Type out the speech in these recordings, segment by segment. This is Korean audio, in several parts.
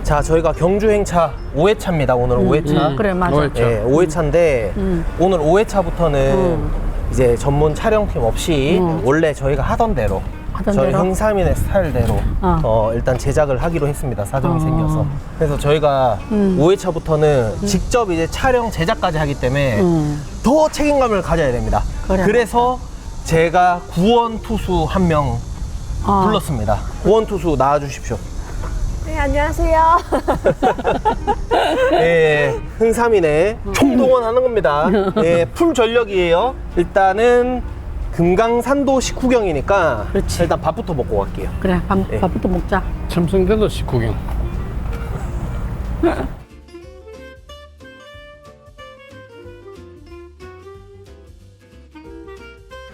자, 저희가 경주 행차 5회차입니다. 오늘 5회차. 그래, 맞아. 5회차. 예, 5회차인데 오늘 5회차부터는 이제 전문 촬영팀 없이 원래 저희가 하던 대로 저희 대로? 흥삼인의 스타일대로 일단 제작을 하기로 했습니다. 사정이 생겨서. 그래서 저희가 5회차부터는 직접 이제 촬영 제작까지 하기 때문에 더 책임감을 가져야 됩니다. 그래, 그래서 제가 구원 투수 한 명 불렀습니다. 구원 투수 나와주십시오. 네, 안녕하세요. 예, 흥삼인의 총동원하는 겁니다. 예, 풀 전력이에요. 일단은 금강산도 식후경이니까 그렇지. 일단 밥부터 먹고 갈게요. 그래, 예. 밥부터 먹자. 첨성대도 식구경.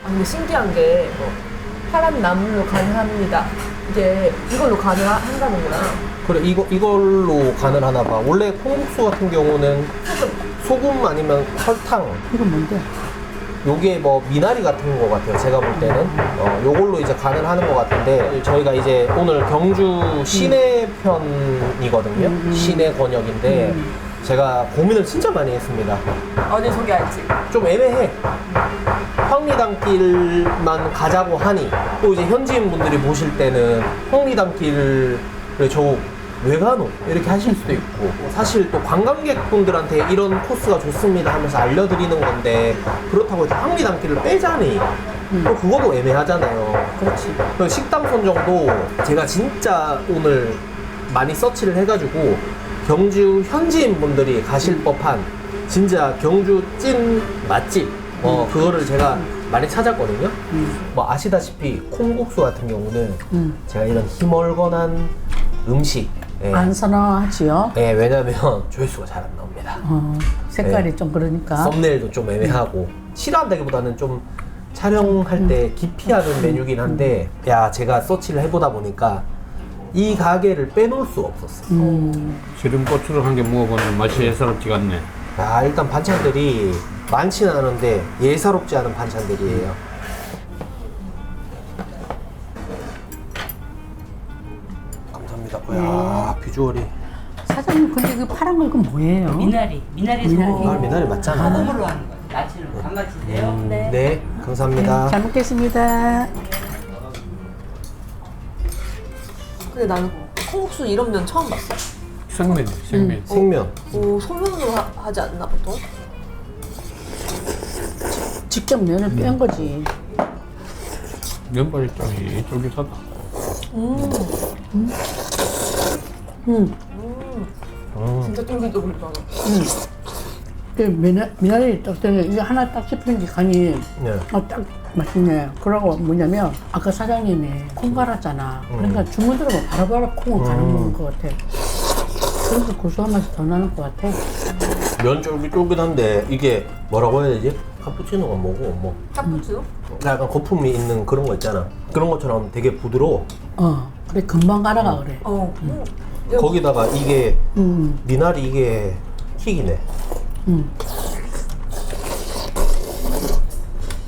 근데 신기한 게 파란 나물로 가능합니다. 이제 이걸로 가능한다는구나. 그래, 이걸로 간을 하나 봐. 원래 콩국수 같은 경우는 소금 아니면 설탕. 이건 뭔데? 요게 뭐 미나리 같은 거 같아요. 제가 볼 때는 요걸로 이제 간을 하는 것 같은데 저희가 이제 오늘 경주 시내 편이거든요. 시내 권역인데 제가 고민을 진짜 많이 했습니다. 어디 소개할지. 좀 애매해. 황리단길만 가자고 하니 또 이제 현지인 분들이 보실 때는 황리단길을 저 왜 가노? 이렇게 하실 수도 있고 사실 또 관광객분들한테 이런 코스가 좋습니다 하면서 알려드리는 건데 그렇다고 해서 황리단길을 빼자니 또 그것도 애매하잖아요. 그렇지. 그래서 식당 선정도 제가 진짜 오늘 많이 서치를 해가지고 경주 현지인 분들이 가실 법한 진짜 경주 찐 맛집 그거를 제가 많이 찾았거든요. 뭐 아시다시피 콩국수 같은 경우는 제가 이런 희멀건한 음식 안 선호하지요? 예, 왜냐면 조회수가 잘 안 나옵니다. 색깔이 네. 좀 그러니까. 썸네일도 좀 애매하고 싫어한다기보다는 좀 촬영할 때 기피하는 메뉴긴 한데 야 제가 서치를 해보다 보니까 이 가게를 빼놓을 수가 없었어요. 기름 고추를 한 개 먹어보는 맛이 예사롭지가 않네. 야, 일단 반찬들이 많지는 않은데 예사롭지 않은 반찬들이에요. 감사합니다. 야, 비주얼이. 사장님, 근데 그 파란 거 그건 뭐예요? 미나리 소금. 아, 미나리 맞잖아. 소금으로 하는 거예요. 야채로 단맛이세요? 네, 감사합니다. 잘 먹겠습니다. 근데 나는 콩국수 이런 면 처음 봤어. 생면, 생면. 생면. 오, 소면으로 하지 않나 보통? 직접 면을 뺀 거지. 면발이 쫄깃하다. 진짜 쫄깃쫄깃하다. 그 미나리 딱 되면 이게 하나 딱 씹히는 게 간이 네. 딱 맛있네. 그러고 뭐냐면 아까 사장님이 콩 갈았잖아. 그러니까 주문 들어보면 바로바로 콩을 갈아 먹는 것 같아. 그래서 고소한 맛이 더 나는 것 같아. 면 쫄깃쫄깃한데 이게 뭐라고 해야 되지? 카푸치노가 뭐고 뭐 카푸치노? 약간 거품이 있는 그런 거 있잖아. 그런 것처럼 되게 부드러워. 그래 금방 갈아가 그래. 거기다가 이게 미나리 이게 킥이네.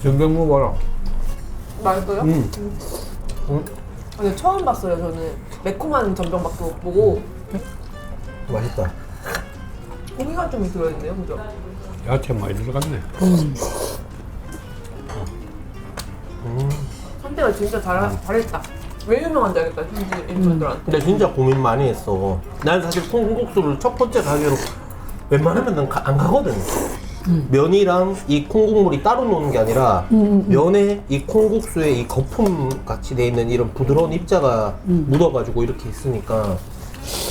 전병 먹어라. 맛있어요? 근데 처음 봤어요. 저는 매콤한 전병밖에 못 보고 맛있다. 고기가 좀 들어있네요, 그죠? 야채 많이 들어갔네. 선택을 진짜 잘했다. 왜 유명한지 알겠다, 현지 분들한테. 근데 진짜 고민 많이 했어. 난 사실 콩국수를 첫 번째 가게로 웬만하면 난 안 가거든. 면이랑 이 콩국물이 따로 노는 게 아니라 면에 이 콩국수에 이 거품 같이 돼 있는 이런 부드러운 입자가 묻어가지고 이렇게 있으니까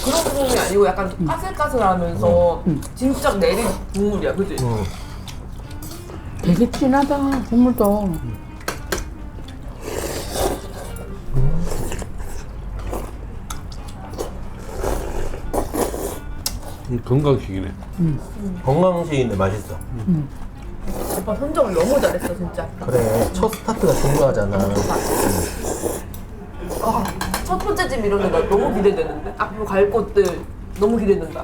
그런 부분이 아니고 약간 까슬까슬하면서 진짜 내린 국물이야, 그지? 되게 진하다 국물도. 건강식이네. 건강식인데 맛있어. 오빠 선정을 너무 잘했어, 진짜. 그래, 첫 스타트가 중요하잖아. 첫 번째 집 이런 데가 너무 기대되는데? 앞으로 갈 곳들 너무 기대된다.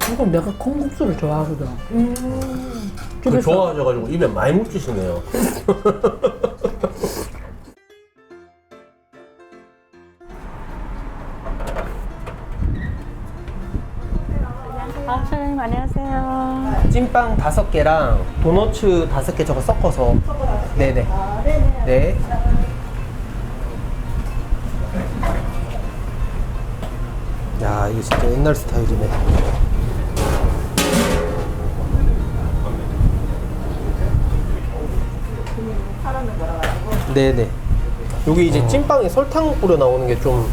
그리고 내가 콩국수를 좋아하거든. 그 좋아하셔가지고 입에 많이 묻히시네요. 아, 사장님 안녕하세요. 찐빵 5개랑 도너츠 5개 저거 섞어서. 네네. 네. 야, 이거 진짜 옛날 스타일이네. 네네. 여기 이제 찐빵에 설탕 뿌려 나오는 게 좀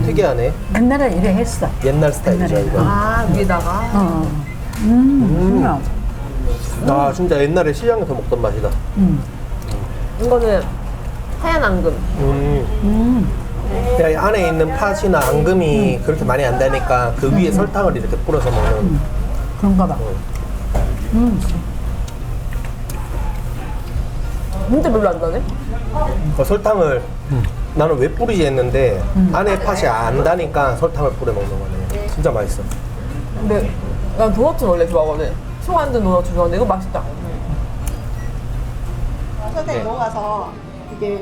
특이하네. 옛날에 이래 했어. 옛날 스타일이죠, 옛날에. 이거. 아 위에다가 그냥. 아, 진짜 옛날에 시장에서 먹던 맛이다. 이거는 하얀 앙금. 그냥 이 안에 있는 팥이나 앙금이 그렇게 많이 안 다니까 그 위에 설탕을 이렇게 뿌려서 먹는. 그런가 봐. 진짜 별로 안 나네. 설탕을 나는 왜 뿌리지 했는데 안에 팥이 안 다니까 설탕을 뿌려 먹는 거네. 진짜 맛있어. 근데 난 도넛 원래 좋아하거든. 소 만든 도넛 좋아하는데 이거 맛있다. 설탕이 녹아서 이게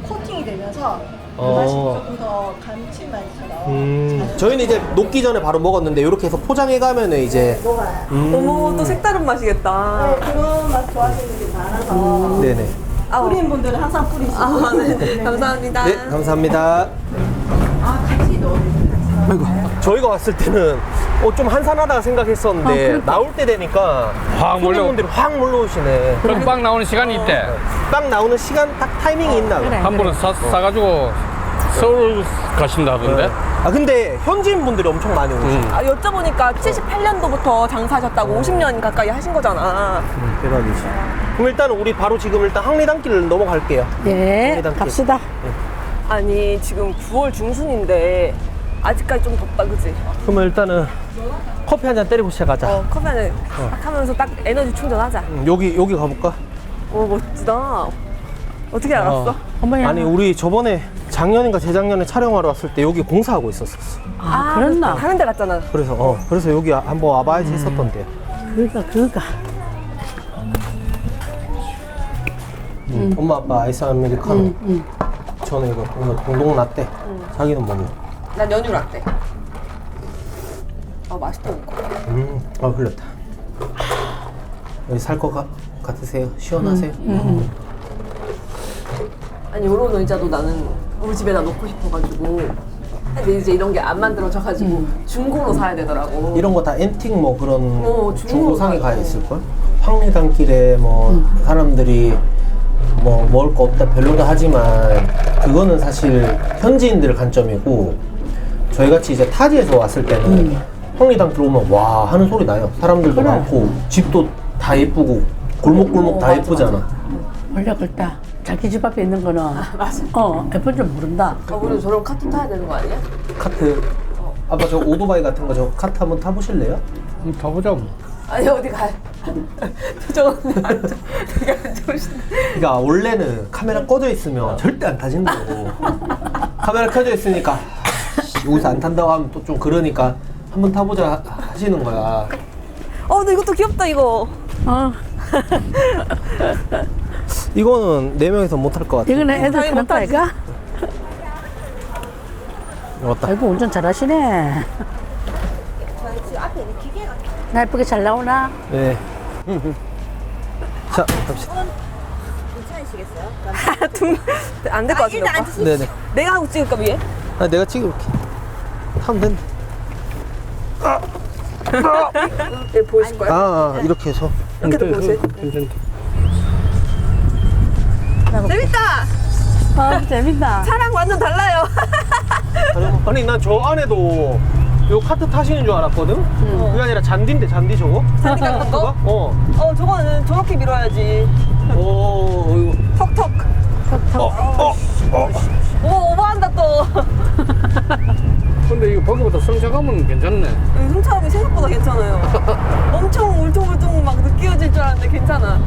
코팅이 되면서 그 어. 맛이 조금 더 감칠맛처럼 저희는 이제 녹기 전에 바로 먹었는데 이렇게 해서 포장해 가면은 이제 녹아요. 어머 또 색다른 맛이겠다. 네, 그런 맛 좋아하시는 분들이 많아서 네네. 뿌리는 분들은 항상 뿌리시고 아, 네. 감사합니다. 네, 감사합니다. 같이 넣어주세요. 아이고, 저희가 왔을 때는 좀 한산하다 생각했었는데 나올 때 되니까 확 몰려. 손님분들이 확 몰려오시네. 그럼 빵 나오는 시간이 있대. 빵 나오는 시간 딱 타이밍이 있나 봐. 그래. 한 분은 싸가지고 서울 가신다 하던데. 아, 근데 현지인 분들이 엄청 많이 오시네. 아, 여쭤보니까 78년도부터 장사하셨다고 50년 가까이 하신 거잖아. 대박이지. 그럼 일단 우리 바로 지금 일단 항리단길을 넘어갈게요. 네, 항리단길. 갑시다. 아니 지금 9월 중순인데 아직까지 좀 덥다 그지? 그러면 일단은 커피 한 잔 때리고 시작하자. 커피 한잔 딱 하면서 딱 에너지 충전하자. 여기 가볼까? 오 멋지다. 어떻게 알았어? 어머니. 아니, 우리 저번에 작년인가 재작년에 촬영하러 왔을 때 여기 공사하고 있었어. 아, 그랬나? 다른 데 갔잖아. 그래서 여기 한번 와봐야지 했었던데. 그니까. 엄마 아빠 아이스 아메리카노. 저는 이거 오늘 동동 라떼. 자기는 뭐냐? 난 연유 라떼. 아 맛있다 이거. 흘렸다. 여기 살 거 같으세요? 시원하세요? 아니 요런 의자도 나는 우리 집에다 놓고 싶어가지고. 근데 이제 이런 게 안 만들어져가지고 중고로 사야 되더라고. 이런 거 다 앤틱 뭐 그런 중고상에 중고로 가 있을걸? 황리단길에 뭐 사람들이 뭐 먹을 거 없다 별로다 하지만 그거는 사실 현지인들 관점이고 저희같이 이제 타지에서 왔을 때는 황리단 들어오면 와 하는 소리 나요. 사람들도 많고 집도 다 예쁘고 골목골목 다 예쁘잖아. 원래 그렇다. 자기 집 앞에 있는 거는 예쁜 줄 모른다. 우리도 저런 카트 타야 되는 거 아니야? 카트. 아빠 저 오토바이 같은 거 저 카트 한번 타보실래요? 가보자 뭐. 아니 어디 가? 표정은 되게 안 좋으신데. 그러니까 원래는 카메라 꺼져 있으면 절대 안 타진다고. 카메라 켜져 있으니까 여기서 안 탄다고 하면 또 좀 그러니까 한번 타보자 하시는 거야. 근데 이것도 귀엽다 이거. 이거는 4명이서 못 할 것 같아. 이거는 애들 당연히 타는 못하지. 거야? 왔다. 아이고, 운전 잘하시네. 나 예쁘게 잘 나오나? 네. 자, 갑시다. 안 될 것 같은데 오빠? 네네. 내가 하고 찍을까 위에? 아, 내가 찍을게. 타면 된다. 네, 보이실 거야? 이렇게 해서. 이렇게도 보이세요? 괜찮다. 재밌다! 재밌다. 차랑 완전 달라요. 아니, 난 저 안에도 요 카트 타시는 줄 알았거든? 그게 아니라 잔디인데, 잔디 저거? 잔디 같은 거? 어. 저거는 저렇게 밀어야지. 오, 이거. 턱턱. 오, 오버한다 또. 근데 이거 보기보다 성차감은 괜찮네. 흠차감이 생각보다 괜찮아요. 엄청 울퉁불퉁 막 느껴질 줄 알았는데 괜찮아.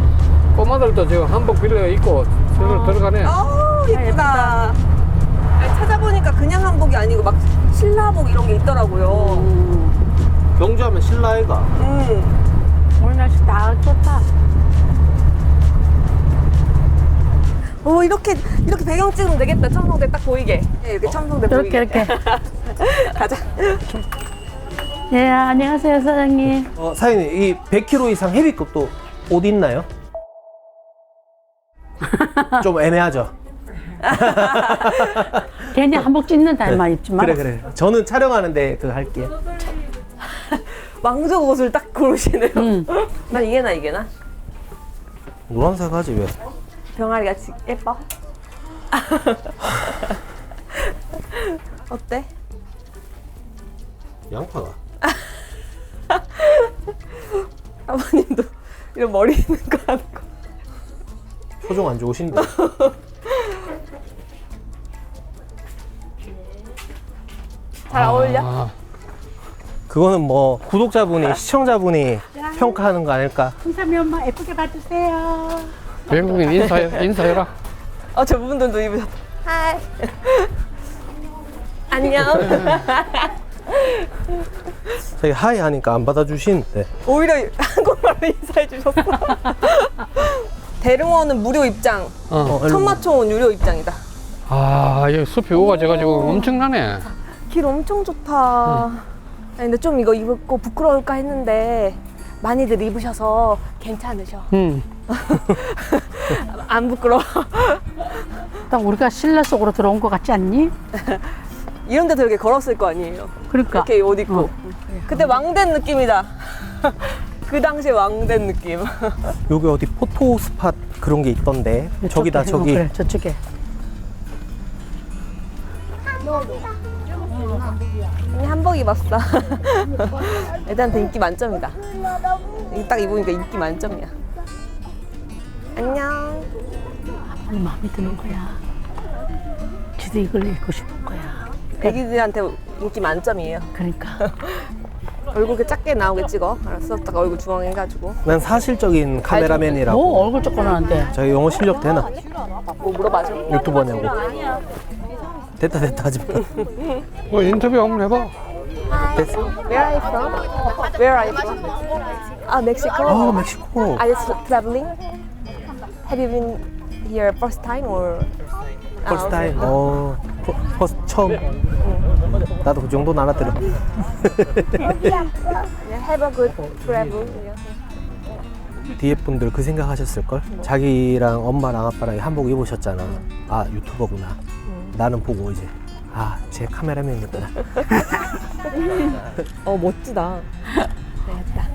꼬마들도 지금 한복 빌려 입고 저기로 들어가네. 아우, 예쁘다. 아니, 찾아보니까 그냥 한복이 아니고 막 신라복 이런 게 있더라고요. 경주하면 신라애가. 오늘 날씨 다 좋다. 이렇게 배경 찍으면 되겠다. 첨성대 딱 보이게. 네, 이렇게 첨성대 이렇게, 보이게. 이렇게. 가자. 네, 안녕하세요, 사장님. 사장님, 이 100kg 이상 헤비급도 옷 있나요? 좀 애매하죠? 괜히 한복 찢는 달만 입지 마. 그래. 저는 촬영하는데 그거 할게요. 왕족 옷을 딱 고르시네요. 난 이게나. 노란색 하지, 왜? 병아리 같이 예뻐? 어때? 양파가. 아버님도 이런 머리 있는 거 하는 거. 표정 안 좋으신데. 잘 어울려? 그거는 뭐 구독자분이 시청자분이 평가하는 거 아닐까? 홍삼이 엄마 예쁘게 봐주세요. 외국인 인사해라. 저 부분들도 입으셨다. 하이. 안녕. 저기 하이 하니까 안 받아주시는데. 오히려 한국말로 인사해 주셨어. 대릉원은 무료 입장. 천마총 유료 입장이다. 아, 여기 숲이 우거져가지고 엄청나네. 길 엄청 좋다. 아니, 근데 좀 이거 입고 부끄러울까 했는데 많이들 입으셔서 괜찮으셔. 안 부끄러워. 딱 우리가 실내 속으로 들어온 것 같지 않니? 이런 데서 이렇게 걸었을 거 아니에요. 그러니까. 이렇게 옷 입고. 그때 왕된 느낌이다. 그 당시에 왕된 느낌. 여기 어디 포토 스팟 그런 게 있던데. 저기다, 저기. 그래, 저쪽에. 언니 한복 입었어. 애들한테 인기 만점이다. 이거 딱 입으니까 인기 만점이야. 안녕. 빨리 마음에 드는 거야. 지도 이걸 입고 싶은 거야. 애기들한테 인기 만점이에요. 그러니까. 얼굴 이렇게 작게 나오게 찍어. 알았어? 딱 얼굴 중앙해가지고. 난 사실적인 카메라맨이라고. 뭐 얼굴 조그만한데. 저희 영어 실력 되나? 뭐 물어봐줘. 유튜버냐고. 됐다 하지 마. 뭐 인터뷰 한번 해봐. 됐어. Where are you from? Where are you from? 아, 멕시코. 아, 멕시코. Are you traveling? Have you been here first time or? 퍼스트 타임. 퍼스트 처음. 나도 그 정도는 알아들어. Have a good travel. 뒤에 분들 그 생각하셨을걸? 자기랑 엄마랑 아빠랑 한복 입으셨잖아. 아, 유튜버구나. 나는 보고 이제 제 카메라맨이구나. 멋지다. 되겠다.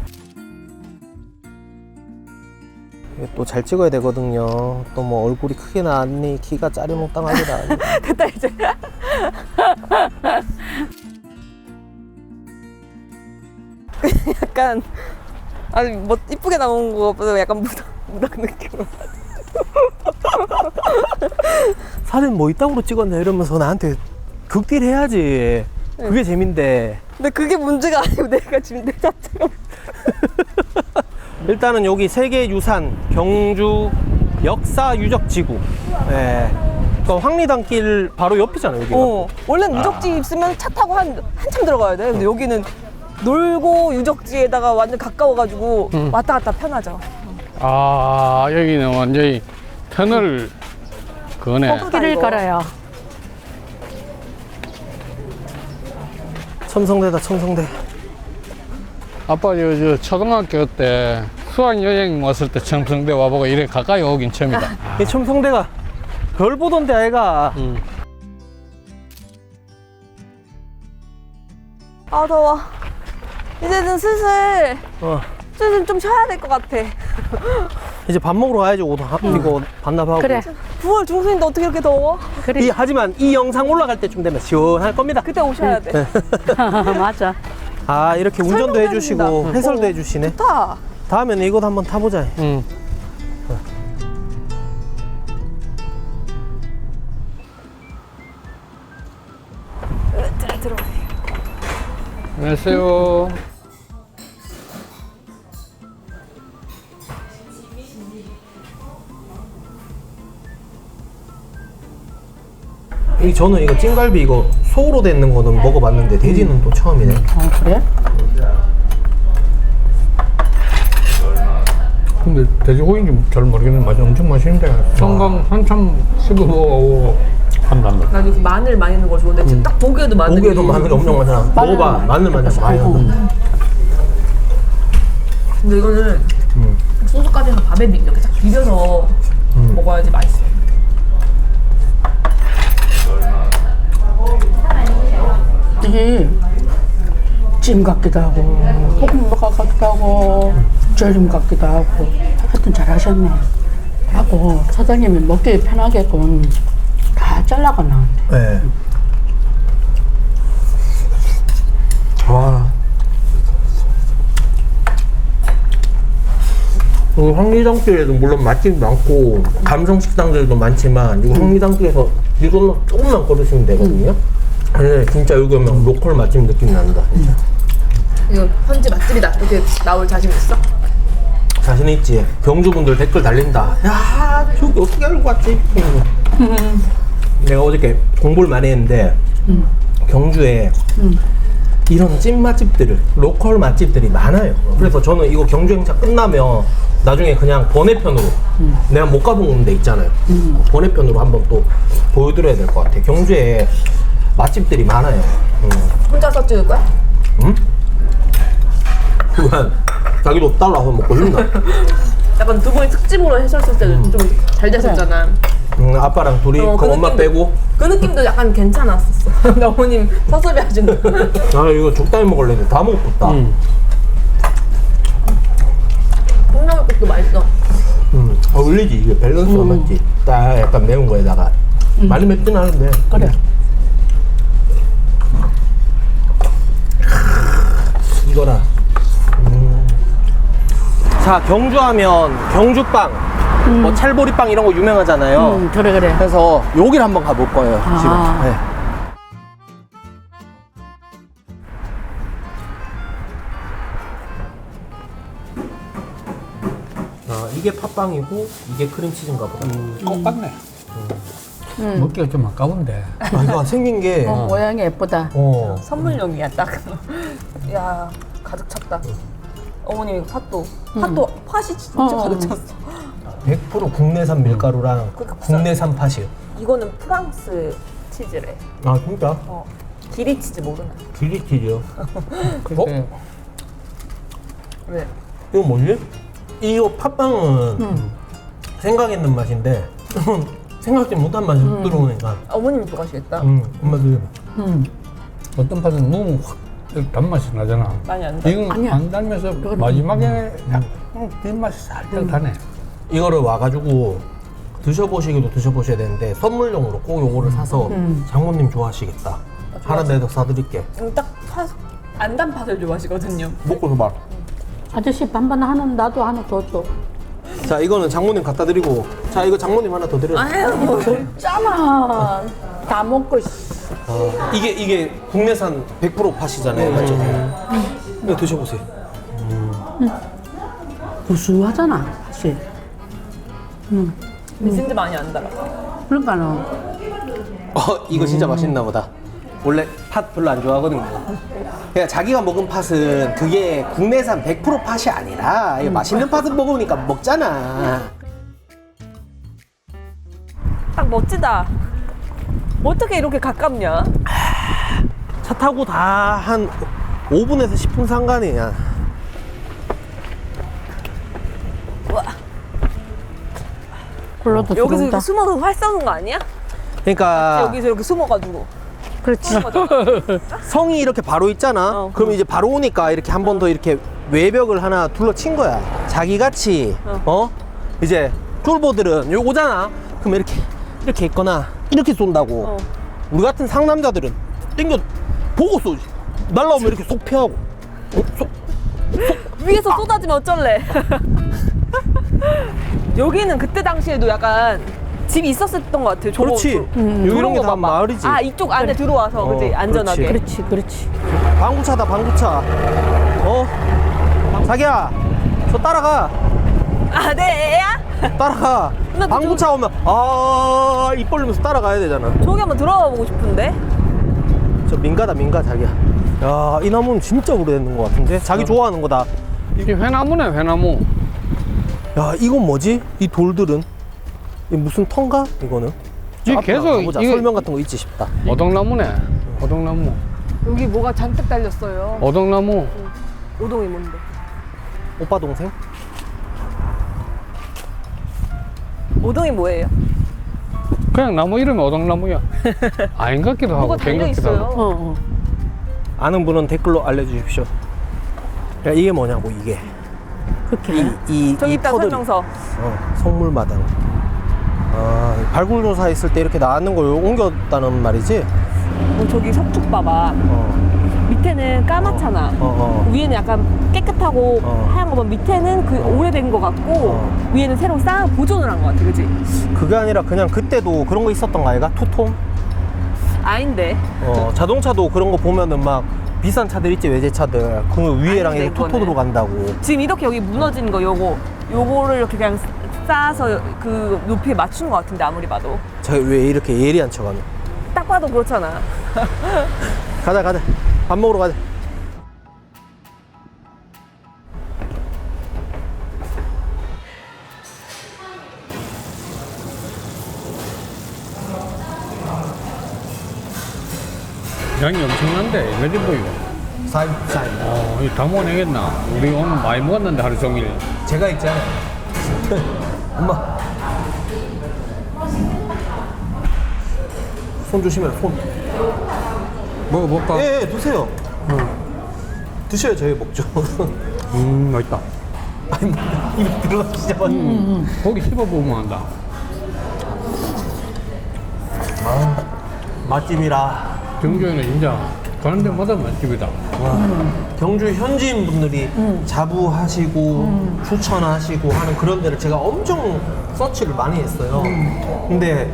또 잘 찍어야 되거든요. 또 뭐 얼굴이 크게 나왔니? 키가 짜리몽땅하게 나왔니? 됐다 이제. 약간 아니 뭐 이쁘게 나온 거보다 약간 무당 느낌으로. 사진 뭐 이따구로 찍었냐 이러면서 나한테 극딜 해야지. 그게 재민데. 근데 그게 문제가 아니고 내가 지금 내 자체가. 일단은 여기 세계유산 경주 역사유적지구. 예. 그러니까 황리단길 바로 옆이잖아요, 여기가. 원래는 유적지 있으면 차 타고 한참 들어가야 돼. 근데 여기는 놀고 유적지에다가 완전 가까워가지고 왔다 갔다 편하죠. 아, 여기는 완전히 터널 그거네. 길을 걸어요. 첨성대다, 첨성대. 아빠 저 초등학교 때 수학여행 왔을 때 첨성대 와보고 이래 가까이 오긴 처음이다. 이 첨성대가 별 보던데 아이가. 아 더워. 이제는 슬슬 좀 쉬어야 될 것 같아. 이제 밥 먹으러 가야지. 옷 이거 반납하고. 그래. 9월 중순인데 어떻게 이렇게 더워? 그래. 하지만 이 영상 올라갈 때쯤 되면 시원할 겁니다. 그때 오셔야 돼. 맞아. 이렇게 운전도 설명도 해주시고 해준다. 해설도 해주시네. 좋다. 다음에는 이것도 한번 타보자. 응. 들어오세요. 안녕하세요. 저는 이거 찐갈비 이거 소로 돼 있는 거는 먹어봤는데 돼지는 또 처음이네. 그래? 근데 돼지고기인지 잘 모르겠는데 맛이 엄청 맛있는데. 성강 한참 씹어보고 한단 난 이렇게 마늘 많이 넣는 거 좋은데 지금 딱 보기에도 마늘이. 고기에도 마늘이 엄청 많잖아. 먹어봐. 마늘 많이 많이 넣어. 근데 이거는 소스까지 해서 밥에 이렇게 딱 비벼서 먹어야지 맛있어. 이게 찜 같기도 하고 볶음 같기도 하고 절임 같기도 하고 하여튼 잘하셨네 하고 사장님이 먹기 편하게끔 다 잘라가 나왔는데 네. 와. 황리단길에도 물론 맛집이 많고 감성 식당들도 많지만 이 황리단길에서 이걸로 조금만 걸으시면 되거든요. 근데 진짜 여기 오면 로컬 맛집 느낌 난다. 진짜. 이거 현지 맛집이다 이렇게 나올 자신 있어? 자신 있지. 경주분들 댓글 달린다. 야, 저기 어떻게 알고 왔지? 내가 어저께 공부를 많이 했는데 경주에 이런 찐 맛집들을 로컬 맛집들이 많아요. 그래서 저는 이거 경주 행사 끝나면 나중에 그냥 번외편으로 내가 못 가본 데 있잖아요. 번외편으로 한번 또 보여드려야 될 것 같아. 경주에 맛집들이 많아요. 혼자서 찍을 거야? 응? 그만 자기도 달라서 먹고 싶나? 약간 두 분이 특집으로 했었을 때도 좀 잘 됐었잖아. 아빠랑 둘이 어, 그 그 엄마 느낌도- 빼고 그 느낌도 약간 괜찮았었어. 근데 어머님 서섭이 하시는 거. 아 이거 적당히 먹을래 다 먹었다. 콩나물국도 맛있어. 어울리지 이게 밸런스가 맞지. 딱 약간 매운 거에다가 많이 맵진 않은데 그래 이거라. 자 경주하면 경주빵, 뭐 찰보리빵 이런 거 유명하잖아요. 그래 그래서 여기를 한번 가볼 거예요. 지금. 아. 네. 아 이게 팥빵이고 이게 크림치즈인가 보다. 똑같네. 먹기가 좀 아까운데. 아, 이거 생긴 게 모양이 예쁘다 선물용이야 딱. 야 가득 찼다. 어머님 팥도 팥이 진짜 가득 찼어. 100% 국내산 밀가루랑 그러니까 비싸. 국내산 팥이에요. 이거는 프랑스 치즈래. 아 진짜? 기리 치즈 모르나? 길리치즈요. 그때 왜? 이거 뭐지? 이 팥빵은 생각했는 맛인데 생각지 못한 맛이 들어오니까 어머님이 좋아하시겠다. 엄마들 어떤 팥은 너무 확 단맛이 나잖아. 많이 안 돼. 이건 아니야. 안 달면서 마지막에 약간 뒷맛이 살짝 다네. 이거를 와가지고 드셔보시기도 드셔보셔야 되는데 선물용으로 꼭 요거를 사서 장모님 좋아하시겠다. 하나 내더 사드릴게. 딱안 단 팥을 좋아하시거든요. 먹고서 말. 아저씨 반반 하나 나도 하나 줘 자 이거는 장모님 갖다 드리고, 자 이거 장모님 하나 더 드려. 아유 뭐. 짜만 다 먹고 이게 국내산 100% 팥이잖아요, 맞죠? 이거 드셔보세요. 구수하잖아 사실 진짜 많이 안 달아. 그러니까는 이거 진짜 맛있나 보다. 원래 팥 별로 안 좋아하거든요. 그냥 자기가 먹은 팥은 그게 국내산 100% 팥이 아니라 이거 맛있는 팥을 먹으니까 먹잖아. 딱 멋지다. 어떻게 이렇게 가깝냐? 차 타고 다 한 5분에서 10분 상관이야. 굴러도 여기서 들어온다. 이렇게 숨어서 활 쏘는 거 아니야? 그러니까 여기서 이렇게 숨어가지고. 그렇지 성이 이렇게 바로 있잖아. 그럼 이제 바로 오니까 이렇게 한 번 더 이렇게 외벽을 하나 둘러친 거야. 자기같이 이제 쫄보들은 여기 오잖아. 그럼 이렇게 있거나 이렇게 쏜다고. 우리 같은 상남자들은 땡겨 보고 쏘지. 날라오면 이렇게 속 피하고. 위에서 쏟아지면 어쩔래? 여기는 그때 당시에도 약간 집이 있었던 것 같아요. 그렇지. 여기 이런 게 다 마을이지. 아 이쪽 안에 들어와서 그지 안전하게. 그렇지 방구차다 방구차. 자기야 저 따라가. 아 네 애야? 따라가. 나 방구차 오면 입 벌리면서 따라가야 되잖아. 저기 한번 들어가 보고 싶은데. 저 민가다 민가 자기야. 야 이 나무는 진짜 오래된 것 같은데. 자기 좋아하는 거다. 이게 회나무네, 회나무. 야 이건 뭐지? 이 돌들은 이 무슨 턴가? 이거는 이 계속 보자. 이거 설명 같은 거 있지 싶다. 오동나무네. 오동나무. 여기 뭐가 잔뜩 달렸어요. 오동나무. 오동이 뭔데? 오빠 동생? 오동이 뭐예요? 그냥 나무 이름이 오동나무야. 아닌 것 같기도 하고, 뭐가 된 것 달려 같기도 하고. 있어요. 아는 분은 댓글로 알려주십시오. 야, 이게 뭐냐고 이게. 이 저기 있다 터들이. 설명서. 성물마당. 발굴조사 했을 때 이렇게 나왔는 걸 옮겼다는 말이지? 저기 석축 봐봐. 어, 밑에는 까맣잖아. 위에는 약간 깨끗하고 하얀 거면 밑에는 그 오래된 거 같고 위에는 새로 쌓아 보존을 한 거 같아, 그지? 그게 아니라 그냥 그때도 그런 거 있었던 거 아이가? 투통? 아닌데. 자동차도 그런 거 보면은 막 비싼 차들 있지, 외제차들. 그 위에랑 아닌데, 이렇게 토토 그거는. 들어간다고. 지금 이렇게 여기 무너진 거 요거를 이렇게 그냥 쌓아서 그 높이에 맞춘 거 같은데 아무리 봐도. 저 왜 이렇게 예리한 척 하노? 딱 봐도 그렇잖아. 가자. 밥 먹으러 가자. 양이 엄청난데, 몇 인분 이거? 사인. 이거 다 먹어내겠나? 우리 오늘 많이 먹었는데, 하루 종일. 제가 있잖아요. 엄마. 손 조심해라, 손. 먹어볼까? 예, 드세요. 드셔야 저희 먹죠. 맛있다. 아니, 입에 들어가시자마자. 고기 씹어보면 한다. 맛집이라. 경주에는 진짜 가는 데마다 맛집이다. 경주 현지인 분들이 자부하시고 추천하시고 하는 그런 데를 제가 엄청 서치를 많이 했어요. 근데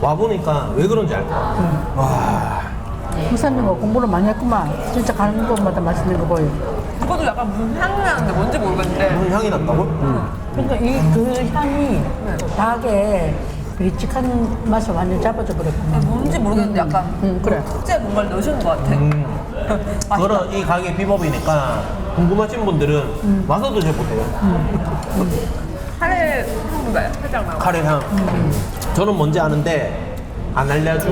와보니까 왜 그런지 알 것 같아요. 와, 부산님 공부를 많이 했구만. 진짜 가는 곳마다 맛있는 거 보여. 그것도 약간 무슨 향이 나는데 뭔지 모르겠는데. 무슨 향이 난다고? 그러니까 그 향이 닭의 길쭉한 맛을 완전 잡아줘 버렸구나. 뭔지 모르겠는데 약간 그래. 특제 뭔가를 넣으시는 것 같아. 그런 이 가게 비법이니까 궁금하신 분들은 와서 드셔보세요. 카레 향도 나요. 살짝 나고. 카레 향. 저는 뭔지 아는데 안 알려줘.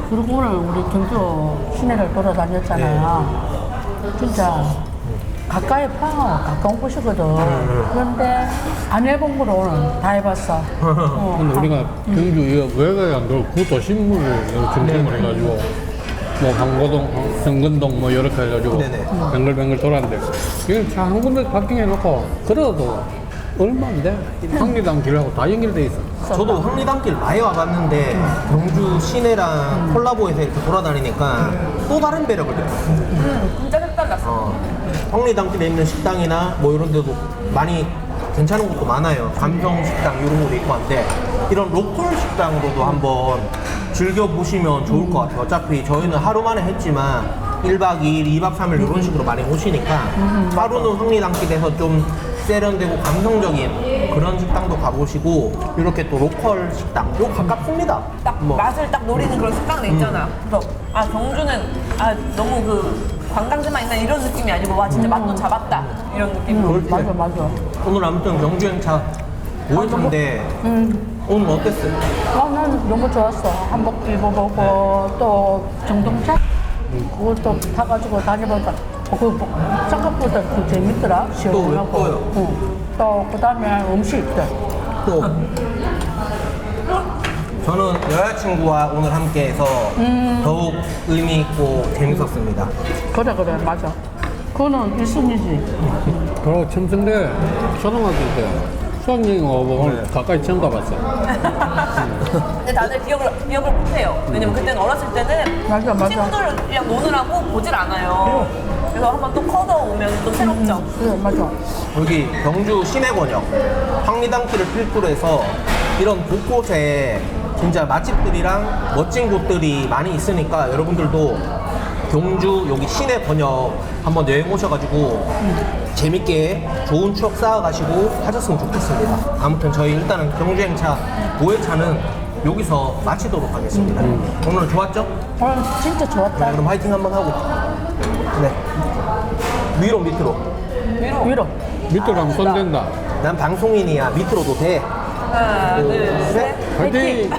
그리고 오늘 우리 경주 시내를 돌아다녔잖아요. 진짜 가까이 파 가까운 곳이거든. 그런데 안 해본 거로 오늘 다 해봤어. 근데 우리가 경주 이거 외곽에 그 도심물을 중심으로 해가지고 뭐 방고동, 성근동 뭐 이렇게 해가지고 네네. 뱅글뱅글 돌았는데 이건 차 한 군데 파킹해놓고 걸어도 얼마 안 돼. 황리단 길하고 다 연결돼 있어. 저도 황리단길 많이 와봤는데 경주 시내랑 콜라보해서 이렇게 돌아다니니까 또 다른 매력을 느꼈어요. 진짜 색깔 났어. 황리단길에 있는 식당이나 뭐 이런 데도 많이 괜찮은 곳도 많아요. 감성 식당 이런 것도 있고 한데 이런 로컬 식당으로도 한번 즐겨보시면 좋을 것 같아요. 어차피 저희는 하루 만에 했지만 1박 2일, 2박 3일 이런 식으로 많이 오시니까 하루는 황리단길에서 좀 세련되고 감성적인 그런 식당도 가보시고 이렇게 또 로컬 식당 요 가깝습니다. 딱 뭐. 맛을 딱 노리는 그런 식당도 있잖아. 그래서 경주는 너무 그 관광지만 있는 이런 느낌이 아니고 와 진짜 맛도 잡았다 이런 느낌. 그렇지. 맞아. 오늘 아무튼 경주행차 5회차인데 오늘 어땠어요? 난 너무 좋았어. 한복 입어보고 또 정동차 그것도 타가지고 다녀보니까 생각보다 그 재밌더라. 시원하고. 예뻐요? 또 그다음에 음식들. 또 저는 여자친구와 오늘 함께해서 더욱 의미 있고 재밌었습니다. 그래 맞아. 그거는 1순위지. 그리고 첨성대 초등학교 때 수학여행 와보고 가까이 처음 가봤어. 근데 다들 기억을 못해요. 왜냐면 그때는 어렸을 때는 맞아. 친구들이랑 노느라고 보질 않아요. 그래서 한번 또 커서 오면 또 새롭죠. 그래 맞아. 여기 경주 시내권역 황리단길을 필두로 해서 이런 곳곳에 진짜 맛집들이랑 멋진 곳들이 많이 있으니까 여러분들도 경주 여기 시내권역 한번 여행 오셔가지고 재밌게 좋은 추억 쌓아가시고 하셨으면 좋겠습니다. 아무튼 저희 일단은 경주행차 5회차는 여기서 마치도록 하겠습니다. 오늘 좋았죠? 진짜 좋았다. 네, 그럼 화이팅 한번 하고. 네. 위로 밑으로. 위로. 밑으로 하면 손 된다. 난 방송인이야. 밑으로도 돼. 하나, 둘, 셋. 화이팅!